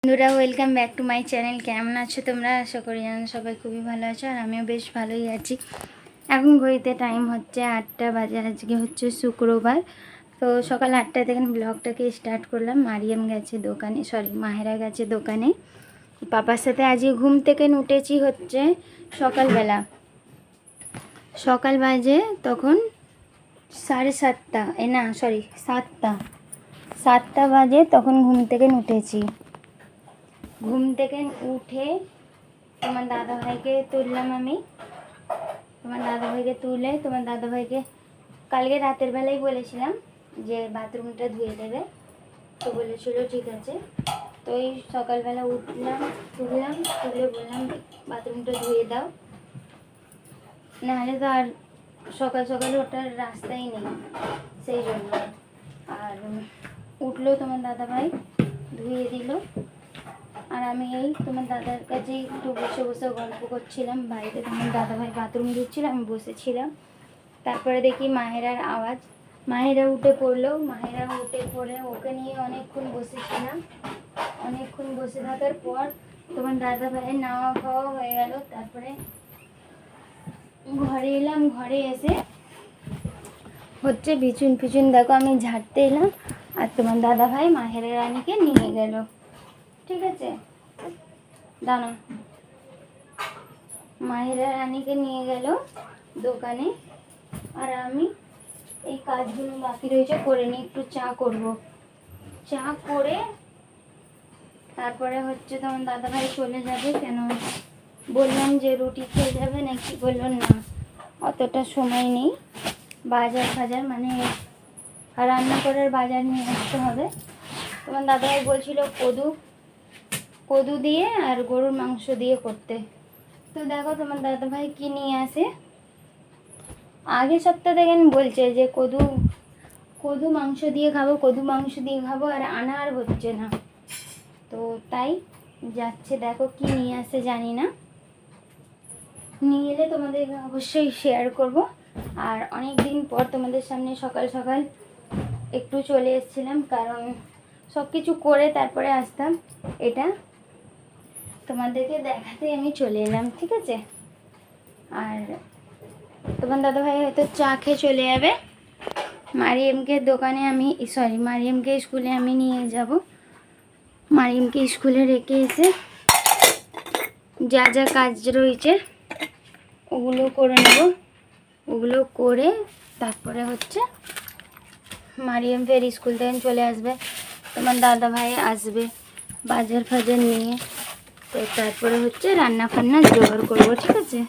বন্ধুরা welcome back to my channel. কেমন আছো তোমরা? আশা করি জানো সবাই খুবই ভালো আছো, আর আমিও বেশ ভালোই আছি। এখন ঘড়িতে টাইম হচ্ছে 8টা বাজে। আজকে হচ্ছে শুক্রবার। তো সকাল 8টা থেকে ব্লগটাকে স্টার্ট করলাম। মারিয়াম গেছে দোকানে, মাহেরা গেছে দোকানে পাপার সাথে। আজকে ঘুম থেকে উঠেছি হচ্ছে সকালবেলা, সকাল বাজে তখন 7:30, না 7টা বাজে তখন ঘুম থেকে উঠেছি। ঘুম থেকে উঠে তোমার দাদাভাইকে তুললাম আমি। তোমার দাদাভাইকে তুলে তোমার দাদাভাইকে কালকে রাতের বেলায় বলেছিলাম যে বাথরুমটা ধুয়ে দেবে, তো বলেছিল ঠিক আছে। তো এই সকালবেলা তুলে বললাম বাথরুমটা ধুয়ে দাও, নাহলে তো আর সকাল সকাল ওঠার রাস্তাই নেই, সেই জন্য। আর উঠলো তোমার দাদাভাই, ধুয়ে দিল। আর আমি এই তোমার দাদার কাছে একটু বসে বসে গল্প করছিলাম। বাইরে তোমার দাদাভাই বাথরুম দিচ্ছিল, আমি বসেছিলাম। তারপরে দেখি মাহেরার আওয়াজ, মাহেরা উঠে পড়লো। মাহেরা উঠে পড়ে ওকে নিয়ে অনেকক্ষণ বসেছিলাম। অনেকক্ষণ বসে থাকার পর তোমার দাদাভাইয়ের নাওয়া খাওয়া হয়ে গেল। তারপরে ঘরে এলাম। ঘরে এসে হচ্ছে পিছন দেখো আমি ঝাড়তে এলাম, আর তোমার দাদাভাই মাহেরা রানীকে নিয়ে গেল। ঠিক আছে, দাঁড়া। মাহেরা রানীকে নিয়ে গেল দোকানে, আর আমি এই কাজগুলো বাকি রয়েছে করে নিই। একটু চা করব, চা করে তারপরে হচ্ছে তোমার দাদাভাই চলে যাবে। কেন বললাম যে রুটি খেয়ে যাবে নাকি, বললো না অতটা সময় নেই, বাজার মানে রান্না করার বাজার নিয়ে আসতে হবে। তোমার দাদাভাই বলছিল কদু দিয়ে আর গরুর মাংস দিয়ে করতে। তো দেখো তোমার দাদাভাই কি নিয়ে আসে। আগের সপ্তাহ থেকে বলছে যে কদু মাংস দিয়ে খাবো, আর আনা আর হচ্ছে না। তো তাই যাচ্ছে, দেখো কি নিয়ে আসে জানি না, নিয়ে এলে তোমাদের অবশ্যই শেয়ার করব। আর অনেক দিন পর তোমাদের সামনে সকাল সকাল একটু চলে এসেছিলাম, কারণ সব কিছু করে তারপরে আসতাম। এটা তোমাদেরকে দেখাতে আমি চলে এলাম, ঠিক আছে। আর তোমার দাদাভাই হয়তো চা খেয়ে চলে যাবে। মারিয়ামকে স্কুলে আমি নিয়ে যাব। মারিয়ামকে স্কুলে রেখে এসে যা যা কাজ রয়েছে ওগুলো করে নেব। ওগুলো করে তারপরে হচ্ছে মারিয়াম ফের স্কুল থেকে চলে আসবে। তোমার দাদাভাই আসবে বাজার নিয়ে। তো তারপরে হচ্ছে রান্না ফান্না জোগাড় করবো, ঠিক আছে।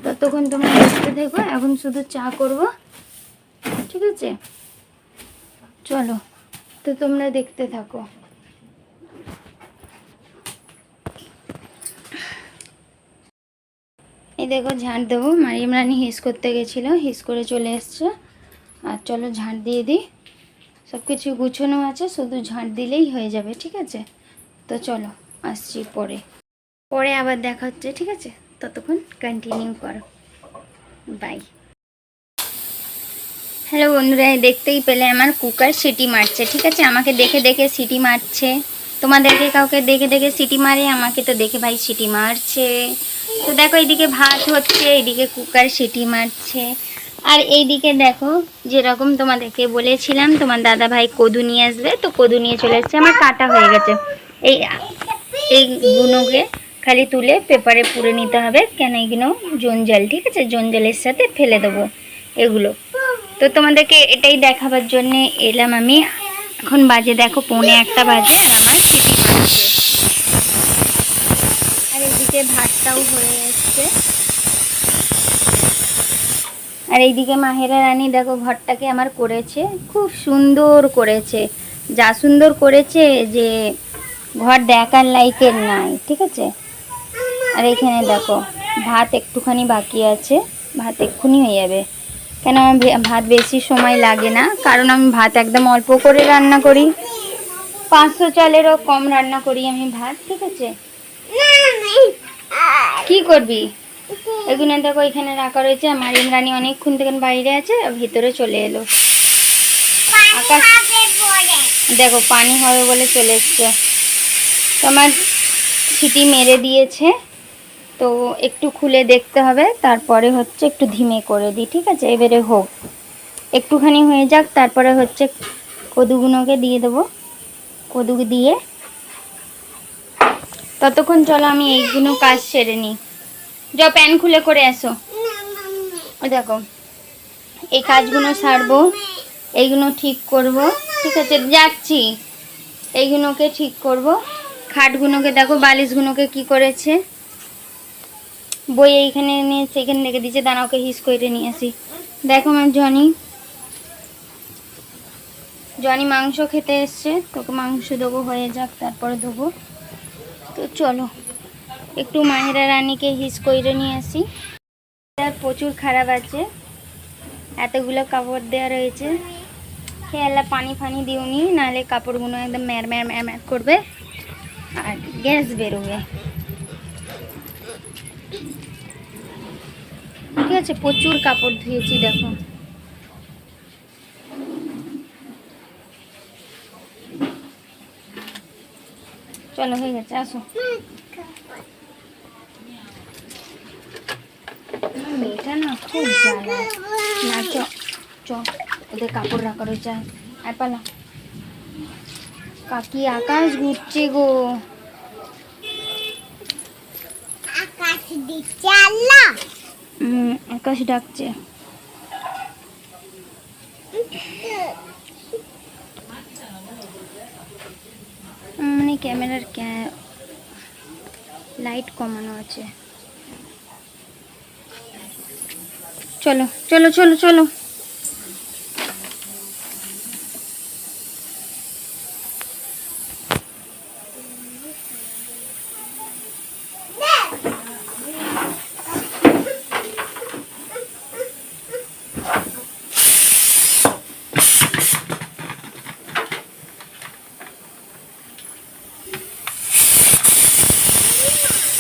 ততক্ষণ তোমরা দেখতে থাকো, এখন শুধু চা করব, ঠিক আছে। চলো, তো তোমরা দেখতে থাকো। এই দেখো ঝাঁট দেবো। মারিয়াম রানী হিস করতে গেছিলো, হিস করে চলে এসছে। আর চলো ঝাঁট দিয়ে দিই। সব কিছু গুছানো আছে, শুধু ঝাঁট দিলেই হয়ে যাবে, ঠিক আছে। তো চলো আসছি পরে আবার দেখা হচ্ছে, ঠিক আছে। ততক্ষণ কন্টিনিউ করো, বাই। হ্যালো বন্ধুরা, দেখতেই পেলে আমার কুকার সিটি মারছে, ঠিক আছে। আমাকে দেখে দেখে সিটি মারছে। তোমাদেরকে কাউকে দেখে দেখে সিটি মারে, আমাকে তো দেখে ভাই সিটি মারছে। তো দেখো এইদিকে ভাত হচ্ছে, এইদিকে কুকার সিটি মারছে। আর এইদিকে দেখো, যেরকম তোমাদেরকে বলেছিলাম তোমার দাদা ভাই কদু নিয়ে আসবে, তো কদু নিয়ে চলে এসছে। আমার কাটা হয়ে গেছে। এইগুলোকে খালি তুলে পেপারে পুরে নিতে হবে, কেন এইগুলো জঞ্জাল, ঠিক আছে। জঞ্জালের সাথে ফেলে দেবো এগুলো। তো তোমাদেরকে এটাই দেখাবার জন্যে এলাম আমি। এখন বাজে দেখো 1:45 বাজে, আর আমার সিটি মারছে। আর এইদিকে ভাতটাও হয়ে এসছে। আর এইদিকে মাহেরা রানী দেখো ঘরটাকে আমার করেছে, খুব সুন্দর করেছে। যা সুন্দর করেছে যে ঘর দেখার লাইকের নাই, ঠিক আছে। আর এখানে দেখো ভাত একটুখানি বাকি আছে, ভাত এক্ষুনি হয়ে যাবে। কেন আমার ভাত বেশি সময় লাগে না, কারণ আমি ভাত একদম অল্প করে রান্না করি। 500 চালেরও কম রান্না করি আমি ভাত, ঠিক আছে। কি করবি? এগুলো দেখো এখানে রাখা রয়েছে। মারিয়াম রানী অনেকক্ষণ থেকে বাইরে আছে, ভিতরে চলে এলো। আকাশ দেখো পানি হবে বলে চলে এসছে। তোমার সিটি মেরে দিয়েছে, তো একটু খুলে দেখতে হবে, তারপরে হচ্ছে একটু ধিমে করে দিই, ঠিক আছে? এবারে হোক, একটুখানি হয়ে যাক, তারপরে হচ্ছে কদুগুলোকে দিয়ে দেবো। কদু দিয়ে ততক্ষণ চলো আমি এইগুলো কাজ সেরে নিই। যাও প্যান খুলে করে আসো। দেখো এই কাজগুলো সারবো, এইগুলো ঠিক করব, ঠিক আছে? যাচ্ছি, এইগুলোকে ঠিক করব। খাটগুলোকে দেখো, বালিশগুলোকে কি করেছে, বই এইখানে নিয়ে সেখানে রেখে দিয়েছে। দাঁড়াওকে হিস করে নিয়ে আসি। দেখো আমার জনি মাংস খেতে এসছে, তোকে মাংস দেবো, হয়ে যাক তারপরে দেবো। তো চলো একটু মাহিরা রানীকে হিস করে নিয়ে আসি। আর প্রচুর খারাপ আছে, এতগুলো কাপড় দেওয়া রয়েছে। খেয়ালা পানি ফানি দিওনি, নাহলে কাপড়গুলো একদম ম্যার ম্যার ম্যার ম্যার করবে আর গ্যাস বেরোবে। ঠিক আছে, প্রচুর কাপড় ধুয়েছি দেখো। চলো হয়ে গেছে, আসো। মেয়েটা না খুব জ্বালা না। চ ওদের কাপড় রাখা রয়েছে, আর পালা। কাকি আকাশ ঘুরছে গো, আকাশ ডাকছে। মানে ক্যামেরার লাইট কমানো আছে। চলো চলো চলো চলো।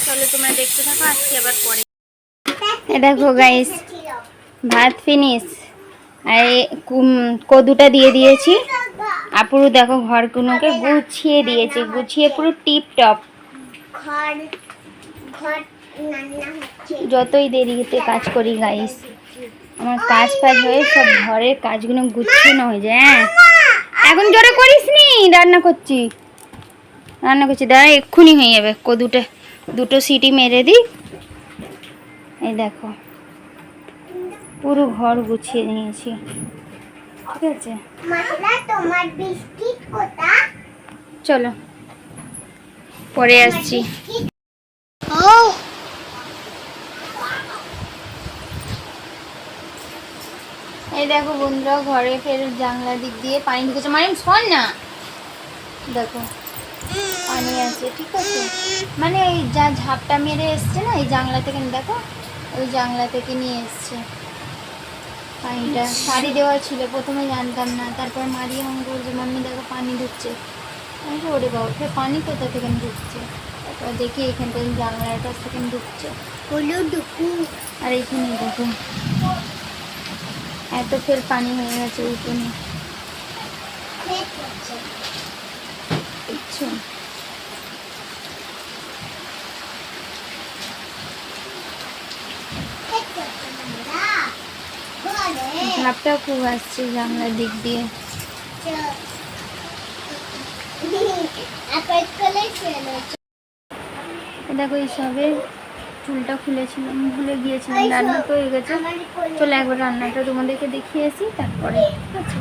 চলো তোমরা দেখতে থাকো, আসছি আবার পরে। দেখো গাইস, ভাত ফিনিশ, আর কদুটা দিয়ে দিয়েছি। আপুরু দেখো ঘরগুলোকে গুছিয়ে দিয়েছে, গুছিয়ে পুরো টিপ টপ। যতই দেরিতে কাজ করি গাইস, আমার কাজ হয়ে সব ঘরের কাজগুলো গুছিয়ে না হয়ে যায়। হ্যাঁ এখন জোরে করিস নি, রান্না করছি দাঁড়া, এক্ষুনি হয়ে যাবে। কদুটা দুটো সিটি মেরে দিই। এই দেখো পুরো ঘর গুছিয়ে নিয়েছি, ঠিক আছে? চলো পরে আসছি। এই দেখো বন্ধুরা, ঘরে ফের জানলার দিক দিয়ে পানি ঢুকেছে। মানে শোন না, দেখো পানি আছে, ঠিক আছে? মানে এই যা ঝাপটা মেরে এসছে না, এই জানলা থেকে, দেখো ওই জানলা থেকে নিয়ে এসছে পানিটা। শাড়ি দেওয়া ছিল, প্রথমে জানতাম না, তারপর মারিয়ে মন করছে মাম্মি দেখো পানি ঢুকছে। আমি তো ওরে বাবা, ফের পানি কোথা থেকে ঢুকছে? তারপর দেখি এখান থেকে জানলার কাছ থেকে ঢুকছে। আর এইখানে দেখো এত ফের পানি হয়ে গেছে উঠোনে। আচ্ছা ভাবটা খুব আসছে জানলার দিক দিয়ে। দেখো এই সবে চুলটা খুলেছিলাম, ভুলে গিয়েছিলাম। রান্না তো হয়ে গেছে, চলো একবার রান্নাটা তোমাদেরকে দেখিয়ে আসি তারপরে। আচ্ছা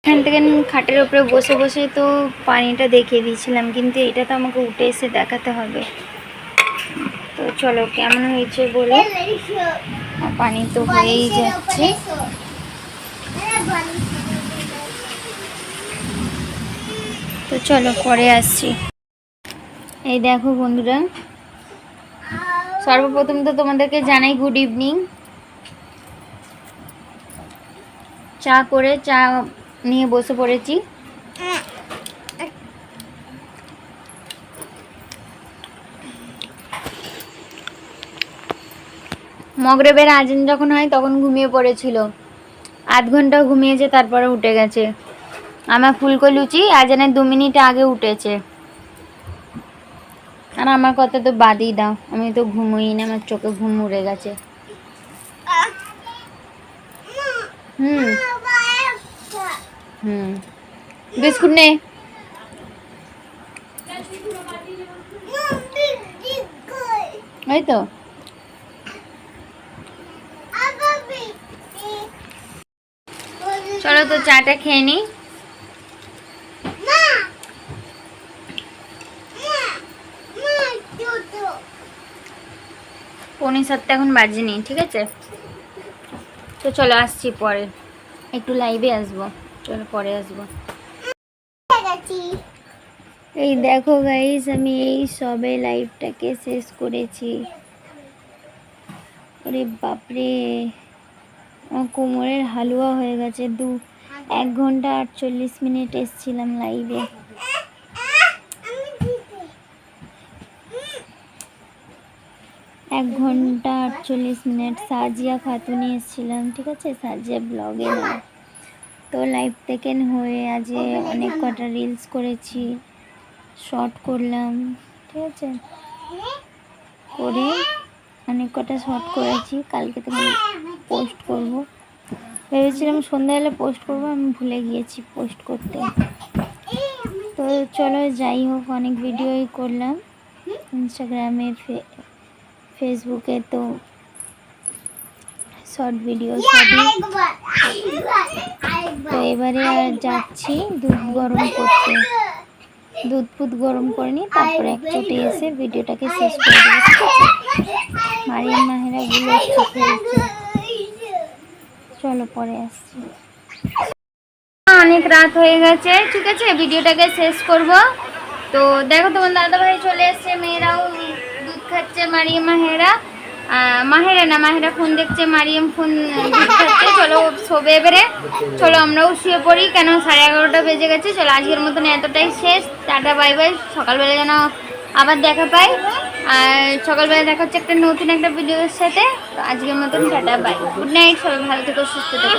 এখান থেকে খাটের উপরে বসে বসে তো পানিটা দেখিয়ে দিয়েছিলাম, কিন্তু এটা তো আমাকে উঠে এসে দেখাতে হবে। তো চলো কেমন হয়েছে বলো। পানি তো হয়েই যাচ্ছে। তো চলো পরে আসছি। এই দেখো বন্ধুরা, সর্বপ্রথম তো তোমাদেরকে জানাই গুড ইভিনিং। চা নিয়ে বসে পড়েছি। মগরিবের আজান যখন হয় তখন ঘুমিয়ে পড়েছিল, আধ ঘন্টা ঘুমিয়েছে, তারপরে উঠে গেছে। আমার ফুলকো লুচি আজানের 2 মিনিট আগে উঠেছে। আর আমার কথা তো বাদই দাও, আমি তো ঘুমোই না, আমার চোখে ঘুম উড়ে গেছে। হুম হুম বিস্কুট নে। ওই তো চলো তো চাটা খেয়ে নি। 6:45 এখন বাজেনি, ঠিক আছে? তো চলো আসছি পরে, একটু লাইভে আসবো, চলো পরে আসবো। এই দেখো গাইস, আমি এই সবে লাইভটাকে শেষ করেছি। ওরে বাপরে, আমার কোমরের হালুয়া হয়ে গেছে। 1 ঘন্টা 48 মিনিট এসছিলাম লাইভে। 1 ঘন্টা 48 মিনিট সাজিয়া খাতুনি এসেছিলাম, ঠিক আছে? সাজিয়া ব্লগে না। তো লাইভ থেকে হয়ে আজ অনেক কটা রিলস করেছি, শর্ট করলাম, ঠিক আছে? করে অনেক কটা শর্ট করেছি, কালকে তুমি পোস্ট করব ভেবেছিলাম, সন্ধ্যাবেলা পোস্ট করব, আমি ভুলে গিয়েছি পোস্ট করতে। তো চলো যাই হোক, অনেক ভিডিওই করলাম ইনস্টাগ্রামে, ফেসবুকে, তো শর্ট ভিডিও সবই। তো এবারে যাচ্ছি দুধ গরম করতে, দুধ ফুধ গরম করে নিই, তারপরে একচোটে এসে ভিডিওটাকে শেষ করে দেবো, ঠিক আছে? মারিয়াম মাহেরা গুলো খেলছে, চলো পরে আসছি। অনেক রাত হয়ে গেছে, ঠিক আছে? ভিডিওটাকে শেষ করব। তো দেখো তোমার দাদা ভাই চলে এসছে, মেয়েরাও দুধ খাচ্ছে, মারিয়াম মাহেরা না, মাহেরা ফোন দেখছে, মারিয়াম ফোন দুধ খাচ্ছে। চলো শোবে এবারে, চলো আমরাও শুয়ে পড়ি, কেন 11:30 বেজে গেছে। চলো আজকের মতন এতটাই শেষ, টাটা বাই বাই। সকালবেলা যেন আবার দেখা পাই, আর সকালবেলা দেখা হচ্ছে একটা নতুন একটা ভিডিওর সাথে। তো আজকের মতন টাটা বাই, গুড নাইট, সবাই ভালো থেকো, সুস্থ থেকো।